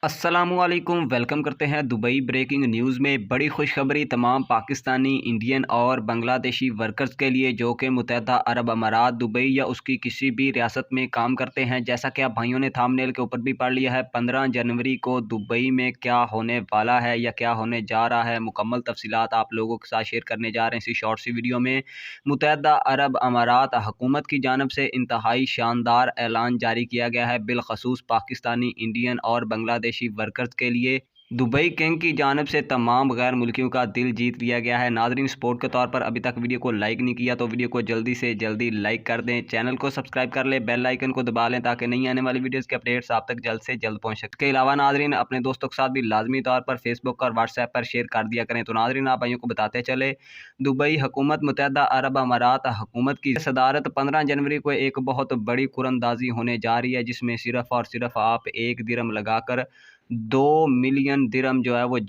अस्सलामुअलैकुम वेलकम करते हैं दुबई ब्रेकिंग न्यूज़ में। बड़ी खुशखबरी तमाम पाकिस्तानी, इंडियन और बांग्लादेशी वर्कर्स के लिए जो कि मुत्तहदा अरब अमारात, दुबई या उसकी किसी भी रियासत में काम करते हैं। जैसा कि आप भाइयों ने थंबनेल के ऊपर भी पढ़ लिया है, 15 जनवरी को दुबई में क्या होने वाला है या क्या होने जा रहा है, मुकम्मल तफसीलात आप लोगों के साथ शेयर करने जा रहे हैं इसी शॉर्ट सी वीडियो में। मुत्तहदा अरब अमारात हुकूमत की जानिब से इंतहाई शानदार ऐलान जारी किया गया है, बिलखसूस पाकिस्तानी, इंडियन और बांग्लादेशी वर्कर्स के लिए। दुबई किंग की जानिब से तमाम गैर मुल्कियों का दिल जीत लिया गया है। नाजरीन, सपोर्ट के तौर पर अभी तक वीडियो को लाइक नहीं किया तो वीडियो को जल्दी से जल्दी लाइक कर दें, चैनल को सब्सक्राइब कर लें, बेल आइकन को दबा लें ताकि नई आने वाली वीडियोस के अपडेट्स आप तक जल्द से जल्द पहुंच सके। इसके अलावा नाजरीन, अपने दोस्तों के साथ भी लाजमी तौर पर फेसबुक और व्हाट्सएप पर शेयर कर दिया करें। तो नाजरीन, आप भाइयों को बताते चले, दुबई हुकूमत मुत्तहदा अरब अमारात हुकूमत की सदारत 15 जनवरी को एक बहुत बड़ी कुरंदाजी होने जा रही है, जिसमें सिर्फ और सिर्फ आप 1 दिरहम लगाकर 2 मिलियन दिरहम जो है वो